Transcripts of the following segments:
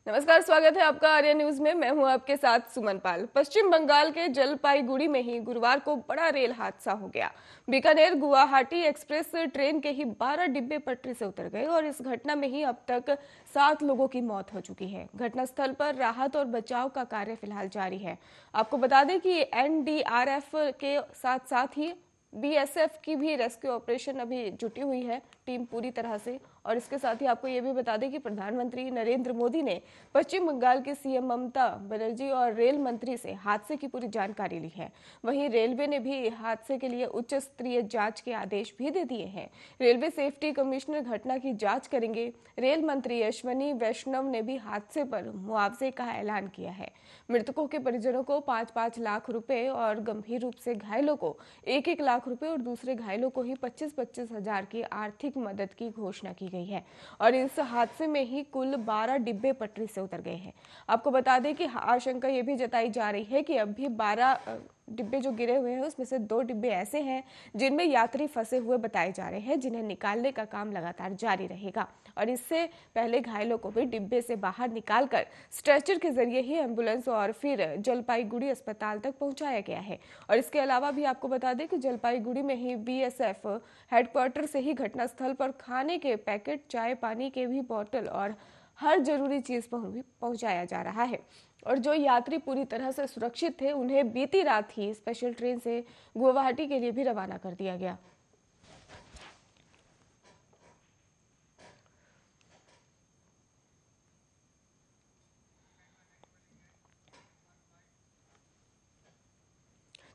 नमस्कार, स्वागत है आपका आर्या न्यूज में। मैं हूं आपके साथ सुमन पाल। पश्चिम बंगाल के जलपाईगुड़ी में ही गुरुवार को बड़ा रेल हादसा हो गया। बीकानेर गुवाहाटी एक्सप्रेस ट्रेन के ही 12 डिब्बे पटरी से उतर गए और इस घटना में ही अब तक 7 लोगों की मौत हो चुकी है। घटनास्थल पर राहत और बचाव का कार्य फिलहाल जारी है। आपको बता दें कि एनडीआरएफ के साथ साथ ही बीएसएफ की भी रेस्क्यू ऑपरेशन अभी जुटी हुई है टीम पूरी तरह से। और इसके साथ ही आपको ये भी बता दें कि प्रधानमंत्री नरेंद्र मोदी ने पश्चिम बंगाल के सीएम ममता बनर्जी और रेल मंत्री से हादसे की पूरी जानकारी ली है। वहीं रेलवे ने भी हादसे के लिए उच्च स्तरीय जांच के आदेश भी दे दिए हैं। रेलवे सेफ्टी कमिश्नर घटना की जांच करेंगे। रेल मंत्री अश्वनी वैष्णव ने भी हादसे पर मुआवजे का ऐलान किया है। मृतकों के परिजनों को 5-5 लाख रुपए और गंभीर रूप से घायलों को 1-1 लाख रुपए और दूसरे घायलों को ही 25-25 हजार की आर्थिक मदद की घोषणा की गई है। और इस हादसे में ही कुल 12 डिब्बे पटरी से उतर गए हैं। आपको बता दें कि आशंका ये भी जताई जा रही है कि अभी 12 डिब्बे जो गिरे हुए हैं उसमें से 2 डिब्बे ऐसे हैं जिनमें यात्री फंसे हुए बताए जा रहे हैं, जिन्हें निकालने का काम लगातार जारी रहेगा। और इससे पहले घायलों को भी डिब्बे से बाहर निकालकर स्ट्रेचर के जरिए ही एम्बुलेंस और फिर जलपाईगुड़ी अस्पताल तक पहुंचाया गया है। और इसके अलावा भी आपको बता दें कि जलपाईगुड़ी में ही बीएसएफ हेडक्वार्टर से ही घटनास्थल पर खाने के पैकेट, चाय पानी के भी बोतल और हर जरूरी चीज पहुंचाया जा रहा है। और जो यात्री पूरी तरह से सुरक्षित थे उन्हें बीती रात ही स्पेशल ट्रेन से गुवाहाटी के लिए भी रवाना कर दिया गया।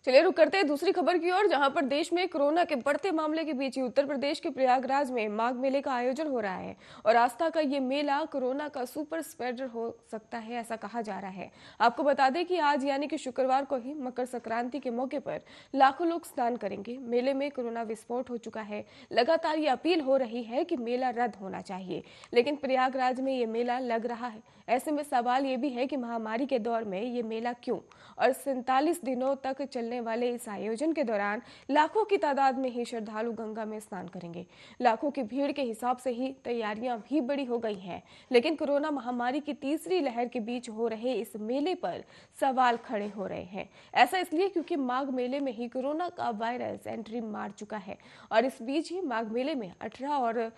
चलिए रुक करते हैं दूसरी खबर की ओर, जहां पर देश में कोरोना के बढ़ते मामले के बीच ही उत्तर प्रदेश के प्रयागराज में माघ मेले का आयोजन हो रहा है। और आस्था का ये मेला कोरोना का सुपर स्प्रेडर हो सकता है, ऐसा कहा जा रहा है। आपको बता दें कि आज यानी कि शुक्रवार को ही मकर संक्रांति के मौके पर लाखों लोग स्नान करेंगे। मेले में कोरोना विस्फोट हो चुका है। लगातार ये अपील हो रही है कि मेला रद्द होना चाहिए, लेकिन प्रयागराज में ये मेला लग रहा है। ऐसे में सवाल ये भी है कि महामारी के दौर में ये मेला क्यों, और 47 दिनों तक चलने वाले इस आयोजन के दौरान लाखों की तादाद में ही श्रद्धालु गंगा में स्नान करेंगे। लाखों की भीड़ के हिसाब से ही तैयारियां भी बड़ी हो गई हैं, लेकिन कोरोना महामारी की तीसरी लहर के बीच हो रहे इस मेले पर सवाल खड़े हो रहे हैं। ऐसा इसलिए क्योंकि माघ मेले में ही कोरोना का वायरस एंट्री मार चुका है। और इस बीच ही माघ मेले में 18 और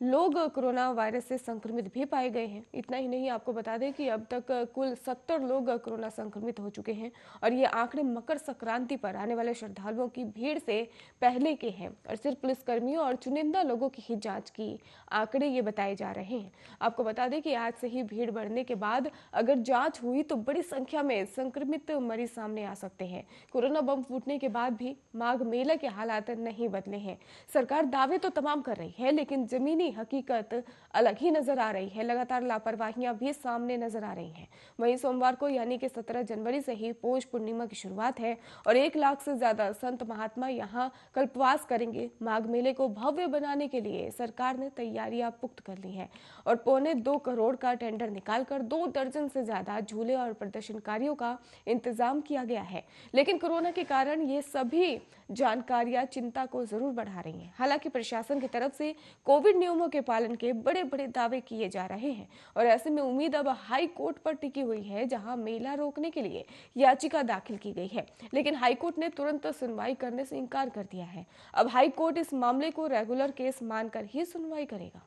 लोग कोरोना वायरस से संक्रमित भी पाए गए हैं। इतना ही नहीं, आपको बता दें कि अब तक कुल 70 लोग कोरोना संक्रमित हो चुके हैं। और ये आंकड़े मकर संक्रांति पर आने वाले श्रद्धालुओं की भीड़ से पहले के हैं और सिर्फ पुलिसकर्मियों और चुनिंदा लोगों की ही जांच की आंकड़े ये बताए जा रहे हैं। आपको बता दें कि आज से ही भीड़ बढ़ने के बाद अगर जांच हुई तो बड़ी संख्या में संक्रमित मरीज सामने आ सकते हैं। कोरोना बम फूटने के बाद भी माघ मेला के हालात नहीं बदले हैं। सरकार दावे तो तमाम कर रही है, लेकिन जमीनी हकीकत अलग ही नजर आ रही है। लगातार लापरवाहियां भी सामने नजर आ रही हैं। वहीं सोमवार को यानी कि 17 जनवरी से ही पौष पूर्णिमा की शुरुआत है और 1 लाख से ज्यादा संत महात्मा यहां कल्पवास करेंगे। माघ मेले को भव्य बनाने के लिए सरकार ने तैयारियां पुख्त कर ली हैं और 1.25 करोड़ का टेंडर निकालकर 2 दर्जन से ज्यादा झूले और प्रदर्शनकारियों का इंतजाम किया गया है। लेकिन कोरोना के कारण ये सभी जानकारियां चिंता को जरूर बढ़ा रही हैं। हालांकि प्रशासन की तरफ से कोविड नियमों के पालन के बड़े बड़े दावे किए जा रहे हैं और ऐसे में उम्मीद अब हाई कोर्ट पर टिकी हुई है, जहां मेला रोकने के लिए याचिका दाखिल की गई है। लेकिन हाई कोर्ट ने तुरंत सुनवाई करने से इनकार कर दिया है। अब हाई कोर्ट इस मामले को रेगुलर केस मानकर ही सुनवाई करेगा।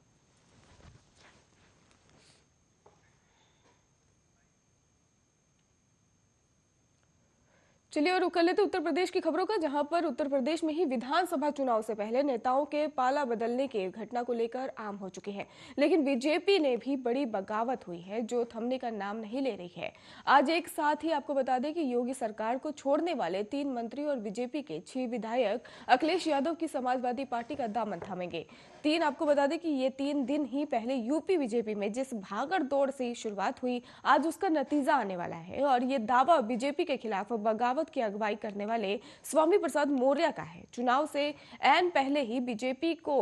चलिए और रुक कर लेते उत्तर प्रदेश की खबरों का, जहां पर उत्तर प्रदेश में ही विधानसभा चुनाव से पहले नेताओं के पाला बदलने की घटना को लेकर आम हो चुके हैं। लेकिन बीजेपी ने भी बड़ी बगावत हुई है जो थमने का नाम नहीं ले रही है। आज एक साथ ही आपको बता दें कि योगी सरकार को छोड़ने वाले 3 मंत्री और बीजेपी के 6 विधायक अखिलेश यादव की समाजवादी पार्टी का दामन थामेंगे। आपको बता दें कि ये 3 दिन ही पहले यूपी बीजेपी में जिस भागड़ दौड़ से शुरुआत हुई, आज उसका नतीजा आने वाला है। और ये दावा बीजेपी के खिलाफ बगावत की अगुवाई करने वाले स्वामी प्रसाद मौर्य का है। चुनाव से ऐन पहले ही बीजेपी को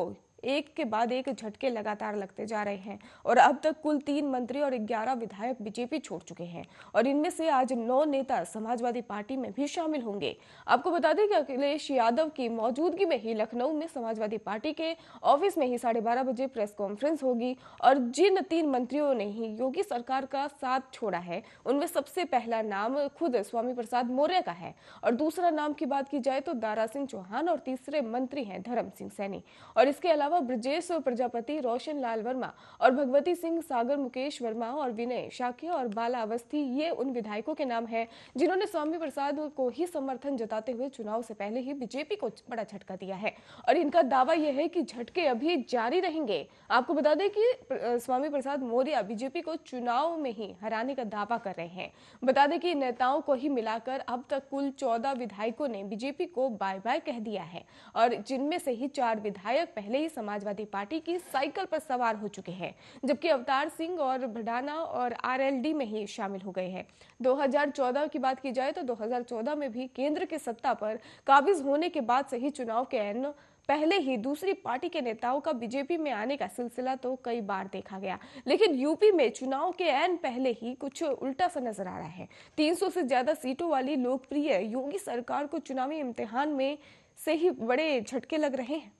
एक के बाद एक झटके लगातार लगते जा रहे हैं और अब तक कुल 3 मंत्री और 11 विधायक बीजेपी छोड़ चुके हैं और इनमें से आज 9 नेता समाजवादी पार्टी में भी शामिल होंगे। आपको बता दें कि अखिलेश यादव की मौजूदगी में ही लखनऊ में समाजवादी पार्टी के ऑफिस में ही 12:30 बजे प्रेस कॉन्फ्रेंस होगी और जिन 3 मंत्रियों ने ही योगी सरकार का साथ छोड़ा है उनमें सबसे पहला नाम खुद स्वामी प्रसाद मौर्य का है और दूसरा नाम की बात की जाए तो दारा सिंह चौहान और तीसरे मंत्री हैं धर्म सिंह सैनी और इसके अलावा ब्रजेश प्रजापति, रोशन लाल वर्मा और भगवती सिंह सागर, मुकेश वर्मा और विनय शाक्य और बाला अवस्थी ये उन विधायकों के नाम हैं जिन्होंने स्वामी प्रसाद को ही समर्थन जताते हुए चुनाव से पहले ही बीजेपी को बड़ा झटका दिया है और इनका दावा यह है कि झटके अभी जारी रहेंगे। आपको बता दें कि स्वामी प्रसाद मौर्य बीजेपी को चुनाव में ही हराने का दावा कर रहे हैं। बता दें कि नेताओं को ही मिलाकर अब तक कुल 14 विधायकों ने बीजेपी को बाय बाय कह दिया है और जिनमें से ही 4 विधायक पहले ही समाजवादी पार्टी की साइकिल पर सवार हो चुके हैं, जबकि अवतार सिंह और भडाना और आरएलडी में ही शामिल हो गए हैं। 2014 की बात की जाए तो 2014 में भी केंद्र के सत्ता पर काबिज होने के बाद से ही चुनाव के ऐन पहले ही दूसरी पार्टी के नेताओं का बीजेपी में आने का सिलसिला तो कई बार देखा गया, लेकिन यूपी में चुनाव के ऐन पहले ही कुछ उल्टा सा नजर आ रहा है। 300 से ज्यादा सीटों वाली लोकप्रिय योगी सरकार को चुनावी इम्तिहान में से ही बड़े झटके लग रहे हैं।